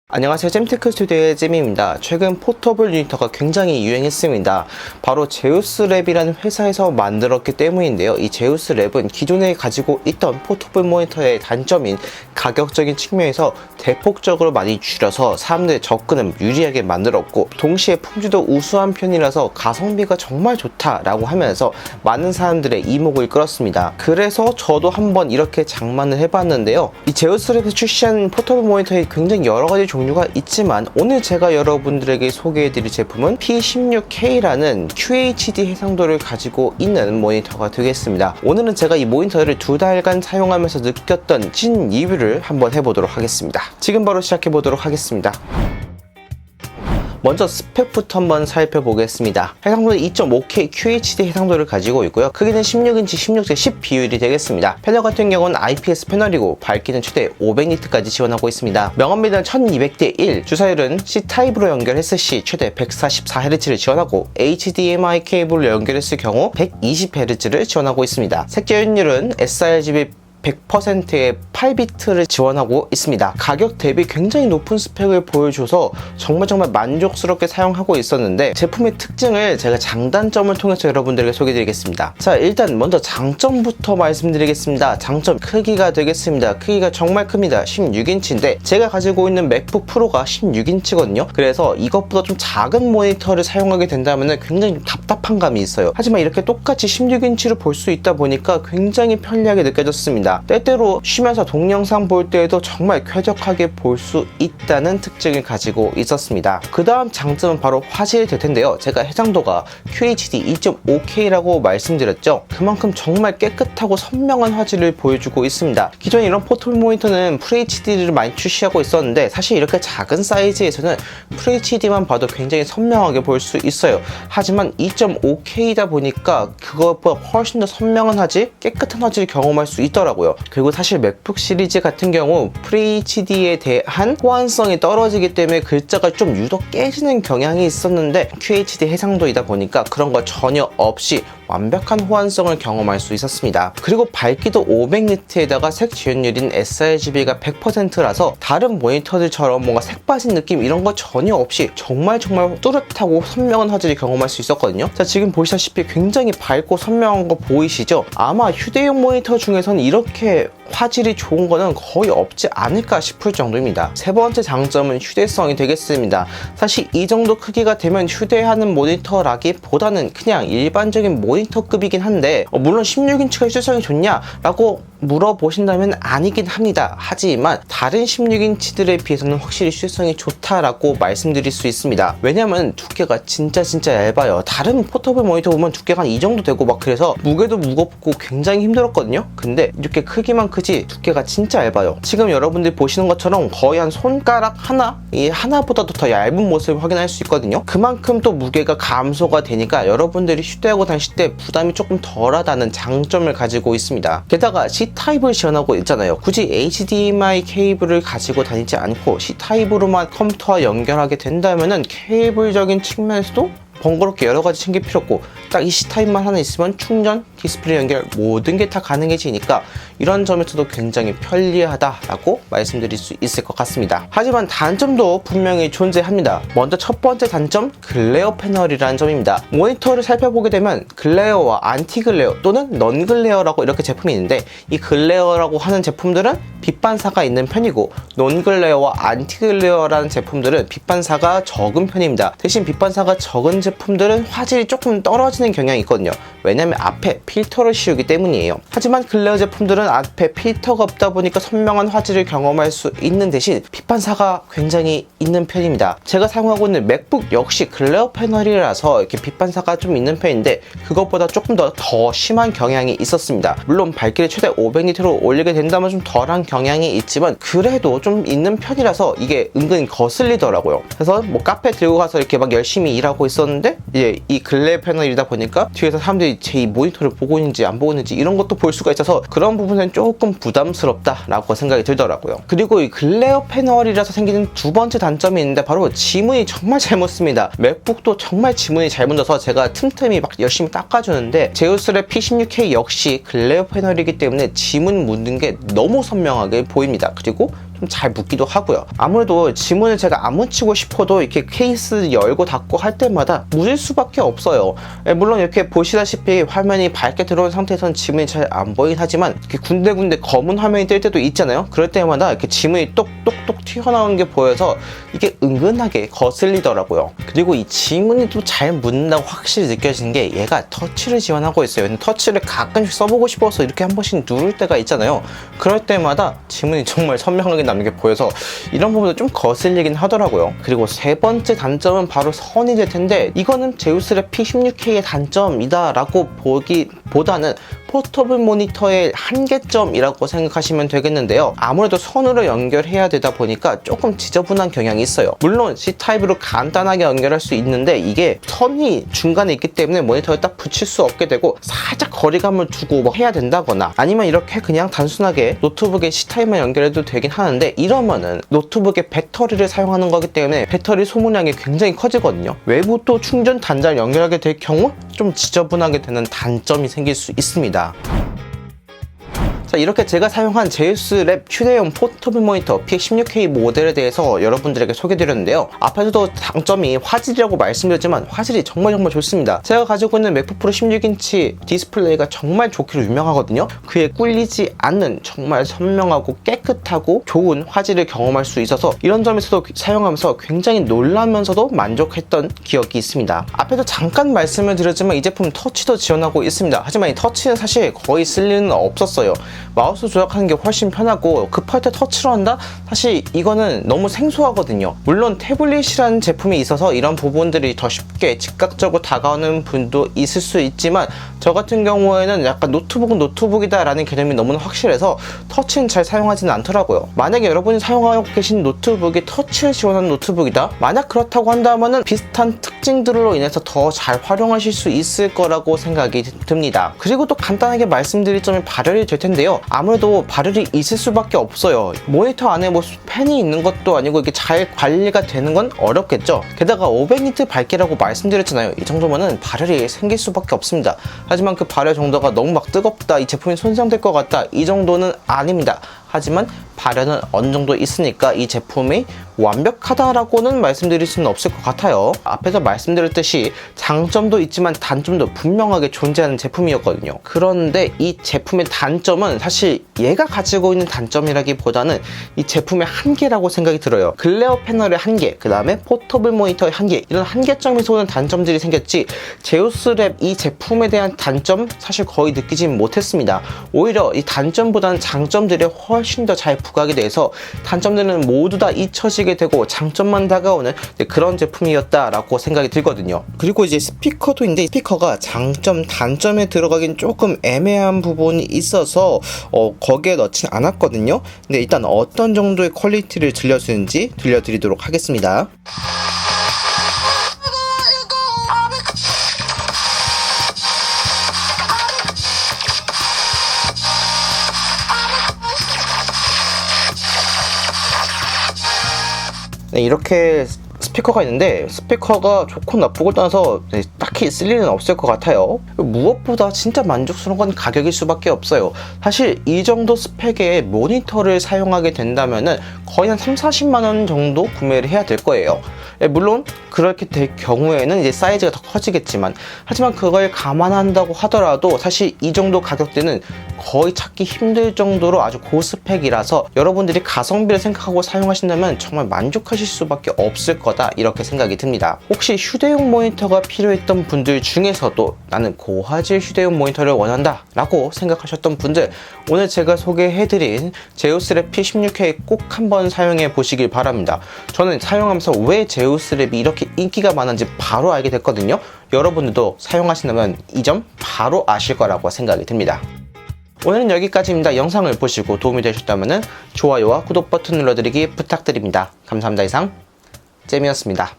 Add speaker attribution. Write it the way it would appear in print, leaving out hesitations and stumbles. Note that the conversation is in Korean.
Speaker 1: 안녕하세요, 잼테크 스튜디오의 잼입니다. 최근 포터블 유니터가 굉장히 유행했습니다. 바로 제우스랩이라는 회사에서 만들었기 때문인데요. 이 제우스랩은 기존에 가지고 있던 포터블 모니터의 단점인 가격적인 측면에서 대폭적으로 많이 줄여서 사람들의 접근을 유리하게 만들었고, 동시에 품질도 우수한 편이라서 가성비가 정말 좋다라고 하면서 많은 사람들의 이목을 끌었습니다. 그래서 저도 한번 이렇게 장만을 해봤는데요. 이 제우스랩에서 출시한 포터블 모니터에 굉장히 여러가지 종류가 있지만, 오늘 제가 여러분들에게 소개해드릴 제품은 P16K라는 QHD 해상도를 가지고 있는 모니터가 되겠습니다. 오늘은 제가 이 모니터를 2달간 사용하면서 느꼈던 찐 리뷰를 한번 해보도록 하겠습니다. 지금 바로 시작해보도록 하겠습니다. 먼저 스펙부터 한번 살펴보겠습니다. 해상도는 2.5K QHD 해상도를 가지고 있고요. 크기는 16인치 16:10 비율이 되겠습니다. 패널 같은 경우는 IPS 패널이고 밝기는 최대 500니트까지 지원하고 있습니다. 명암비는 1200:1, 주사율은 C타입으로 연결했을 시 최대 144Hz를 지원하고 HDMI 케이블로 연결했을 경우 120Hz를 지원하고 있습니다. 색재현율은 sRGB 100%의 8비트를 지원하고 있습니다. 가격 대비 굉장히 높은 스펙을 보여줘서 정말 만족스럽게 사용하고 있었는데, 제품의 특징을 제가 장단점을 통해서 여러분들에게 소개해드리겠습니다. 자, 일단 먼저 장점부터 말씀드리겠습니다. 장점, 크기가 되겠습니다. 크기가 정말 큽니다. 16인치인데 제가 가지고 있는 맥북 프로가 16인치거든요. 그래서 이것보다 좀 작은 모니터를 사용하게 된다면 굉장히 좀 답답한 감이 있어요. 하지만 이렇게 똑같이 16인치로 볼 수 있다 보니까 굉장히 편리하게 느껴졌습니다. 때때로 쉬면서 동영상 볼 때에도 정말 쾌적하게 볼 수 있다는 특징을 가지고 있었습니다. 그 다음 장점은 바로 화질이 될 텐데요. 제가 해상도가 QHD 2.5K라고 말씀드렸죠. 그만큼 정말 깨끗하고 선명한 화질을 보여주고 있습니다. 기존에 이런 포터블 모니터는 FHD를 많이 출시하고 있었는데, 사실 이렇게 작은 사이즈에서는 FHD만 봐도 굉장히 선명하게 볼 수 있어요. 하지만 2.5K다 보니까 그것보다 훨씬 더 선명한 화질, 깨끗한 화질을 경험할 수 있더라고요. 그리고 사실 맥북 시리즈 같은 경우 FHD에 대한 호환성이 떨어지기 때문에 글자가 좀 유독 깨지는 경향이 있었는데, QHD 해상도이다 보니까 그런 거 전혀 없이 완벽한 호환성을 경험할 수 있었습니다. 그리고 밝기도 500니트에다가 색 지연율인 sRGB가 100%라서 다른 모니터들처럼 뭔가 색 빠진 느낌 이런 거 전혀 없이 정말 뚜렷하고 선명한 화질을 경험할 수 있었거든요. 자, 지금 보시다시피 굉장히 밝고 선명한 거 보이시죠? 아마 휴대용 모니터 중에서는 이렇게 화질이 좋은 거는 거의 없지 않을까 싶을 정도입니다. 세 번째 장점은 휴대성이 되겠습니다. 사실 이 정도 크기가 되면 휴대하는 모니터라기보다는 그냥 일반적인 모니터급이긴 한데, 물론 16인치가 휴대성이 좋냐? 라고 물어보신다면 아니긴 합니다. 하지만 다른 16인치들에 비해서는 확실히 휴대성이 좋다라고 말씀드릴 수 있습니다. 왜냐면 두께가 진짜 얇아요. 다른 포터블 모니터 보면 두께가 한 이 정도 되고 막 그래서 무게도 무겁고 굉장히 힘들었거든요. 근데 이렇게 크기만 크지 두께가 진짜 얇아요. 지금 여러분들이 보시는 것처럼 거의 한 손가락 하나? 이 하나보다도 더 얇은 모습을 확인할 수 있거든요. 그만큼 또 무게가 감소가 되니까 여러분들이 휴대하고 다니실 때 부담이 조금 덜하다는 장점을 가지고 있습니다. 게다가 C타입을 지원하고 있잖아요. 굳이 HDMI 케이블을 가지고 다니지 않고 C타입으로만 컴퓨터와 연결하게 된다면은 케이블적인 측면에서도 번거롭게 여러가지 챙길 필요 없고, 딱 이 C타입만 하나 있으면 충전, 디스플레이 연결 모든 게 다 가능해지니까 이런 점에서도 굉장히 편리하다라고 말씀드릴 수 있을 것 같습니다. 하지만 단점도 분명히 존재합니다. 먼저 첫 번째 단점, 글레어 패널이라는 점입니다. 모니터를 살펴보게 되면 글레어와 안티 글레어 또는 넌 글레어라고 이렇게 제품이 있는데, 이 글레어라고 하는 제품들은 빛 반사가 있는 편이고, 논 글레어와 안티 글레어라는 제품들은 빛 반사가 적은 편입니다. 대신 빛 반사가 적은 제품들은 화질이 조금 떨어지는 경향이 있거든요. 왜냐면 앞에 필터를 씌우기 때문이에요. 하지만 글레어 제품들은 앞에 필터가 없다 보니까 선명한 화질을 경험할 수 있는 대신 빛 반사가 굉장히 있는 편입니다. 제가 사용하고 있는 맥북 역시 글레어 패널이라서 이렇게 빛 반사가 좀 있는 편인데, 그것보다 조금 더 심한 경향이 있었습니다. 물론 밝기를 최대 500니트로 올리게 된다면 좀 덜한 경향이 있지만 그래도 좀 있는 편이라서 이게 은근 거슬리더라고요. 그래서 뭐 카페 들고 가서 이렇게 막 열심히 일하고 있었는데, 이제 이 글레어 패널이다 보니까 뒤에서 사람들이 제 이 모니터를 보고 있는지 안 보고 있는지 이런 것도 볼 수가 있어서 그런 부분은 조금 부담스럽다라고 생각이 들더라고요. 그리고 이 글레어 패널이라서 생기는 두 번째 단점이 있는데, 바로 지문이 정말 잘 묻습니다. 맥북도 정말 지문이 잘 묻어서 제가 틈틈이 막 열심히 닦아주는데, 제우스랩 P16K 역시 글레어 패널이기 때문에 지문 묻는 게 너무 선명하게 보입니다. 그리고 좀 잘 붙기도 하고요. 아무래도 지문을 제가 안 묻히고 싶어도 이렇게 케이스 열고 닫고 할 때마다 묻을 수밖에 없어요. 물론 이렇게 보시다시피 화면이 밝게 들어온 상태에서는 지문이 잘 안 보이긴 하지만 이렇게 군데군데 검은 화면이 뜰 때도 있잖아요. 그럴 때마다 이렇게 지문이 똑똑똑 튀어나오는 게 보여서 이게 은근하게 거슬리더라고요. 그리고 이 지문이 또 잘 묻는다고 확실히 느껴지는 게 얘가 터치를 지원하고 있어요. 근데 터치를 가끔씩 써보고 싶어서 이렇게 한 번씩 누를 때가 있잖아요. 그럴 때마다 지문이 정말 선명하게 남는 게 보여서 이런 부분도 좀 거슬리긴 하더라고요. 그리고 세 번째 단점은 바로 선이 될 텐데, 이거는 제우스랩 P16K의 단점이다 라고 보기보다는 포터블 모니터의 한계점이라고 생각하시면 되겠는데요. 아무래도 선으로 연결해야 되다 보니까 조금 지저분한 경향이 있어요. 물론 C타입으로 간단하게 연결할 수 있는데 이게 선이 중간에 있기 때문에 모니터에 딱 붙일 수 없게 되고 살짝 거리감을 두고 뭐 해야 된다거나, 아니면 이렇게 그냥 단순하게 노트북에 C타입만 연결해도 되긴 하는데, 이러면은 노트북에 배터리를 사용하는 거기 때문에 배터리 소모량이 굉장히 커지거든요. 외부 또 충전 단자를 연결하게 될 경우 좀 지저분하게 되는 단점이 생길 수 있습니다. 자, 이렇게 제가 사용한 제우스랩 휴대용 포터블 모니터 P16K 모델에 대해서 여러분들에게 소개드렸는데요. 앞에서도 장점이 화질이라고 말씀드렸지만 화질이 정말 좋습니다. 제가 가지고 있는 맥북 프로 16인치 디스플레이가 정말 좋기로 유명하거든요. 그에 꿀리지 않는 정말 선명하고 깨끗하고 좋은 화질을 경험할 수 있어서 이런 점에서도 사용하면서 굉장히 놀라면서도 만족했던 기억이 있습니다. 앞에도 잠깐 말씀을 드렸지만 이 제품 터치도 지원하고 있습니다. 하지만 이 터치는 사실 거의 쓸 일은 없었어요. 마우스 조작하는 게 훨씬 편하고 급할 때 터치로 한다? 사실 이거는 너무 생소하거든요. 물론 태블릿이라는 제품이 있어서 이런 부분들이 더 쉽게 즉각적으로 다가오는 분도 있을 수 있지만, 저 같은 경우에는 약간 노트북은 노트북이다 라는 개념이 너무나 확실해서 터치는 잘 사용하지는 않더라고요. 만약에 여러분이 사용하고 계신 노트북이 터치를 지원하는 노트북이다? 만약 그렇다고 한다면 비슷한 특징들로 인해서 더 잘 활용하실 수 있을 거라고 생각이 듭니다. 그리고 또 간단하게 말씀드릴 점이 발열이 될 텐데요. 아무래도 발열이 있을 수밖에 없어요. 모니터 안에 뭐 팬이 있는 것도 아니고 이게 잘 관리가 되는 건 어렵겠죠. 게다가 500니트 밝기라고 말씀드렸잖아요. 이 정도면은 발열이 생길 수밖에 없습니다. 하지만 그 발열 정도가 너무 막 뜨겁다, 이 제품이 손상될 것 같다, 이 정도는 아닙니다. 하지만 발열은 어느 정도 있으니까 이 제품이 완벽하다라고는 말씀드릴 수는 없을 것 같아요. 앞에서 말씀드렸듯이 장점도 있지만 단점도 분명하게 존재하는 제품이었거든요. 그런데 이 제품의 단점은 사실 얘가 가지고 있는 단점이라기보다는 이 제품의 한계라고 생각이 들어요. 글레어 패널의 한계, 그 다음에 포터블 모니터의 한계, 이런 한계점에서 오는 단점들이 생겼지, 제우스랩 이 제품에 대한 단점 사실 거의 느끼진 못했습니다. 오히려 이 단점보다는 장점들이 훨씬 더 잘 부각이 돼서 단점들은 모두 다 잊혀지게 되고 장점만 다가오는 그런 제품이었다라고 생각이 들거든요. 그리고 이제 스피커도 있는데, 스피커가 장점, 단점에 들어가긴 조금 애매한 부분이 있어서 거기에 넣진 않았거든요. 근데 일단 어떤 정도의 퀄리티를 들려주는지 들려드리도록 하겠습니다. 네, 이렇게 스피커가 있는데 스피커가 좋고 나쁘고 떠나서 딱히 쓸 일은 없을 것 같아요. 무엇보다 진짜 만족스러운 건 가격일 수밖에 없어요. 사실 이 정도 스펙의 모니터를 사용하게 된다면은 거의 한 30-40만 원 정도 구매를 해야 될 거예요. 물론 그렇게 될 경우에는 이제 사이즈가 더 커지겠지만, 하지만 그걸 감안한다고 하더라도 사실 이 정도 가격대는 거의 찾기 힘들 정도로 아주 고스펙이라서 여러분들이 가성비를 생각하고 사용하신다면 정말 만족하실 수밖에 없을 거다, 이렇게 생각이 듭니다. 혹시 휴대용 모니터가 필요했던 분들 중에서도 나는 고화질 휴대용 모니터를 원한다 라고 생각하셨던 분들, 오늘 제가 소개해드린 제우스랩 P16K 꼭 한번 사용해 보시길 바랍니다. 저는 사용하면서 왜 제우스랩이 이렇게 인기가 많은지 바로 알게 됐거든요. 여러분들도 사용하신다면 이 점 바로 아실 거라고 생각이 듭니다. 오늘은 여기까지입니다. 영상을 보시고 도움이 되셨다면 좋아요와 구독 버튼 눌러드리기 부탁드립니다. 감사합니다. 이상 잼이었습니다.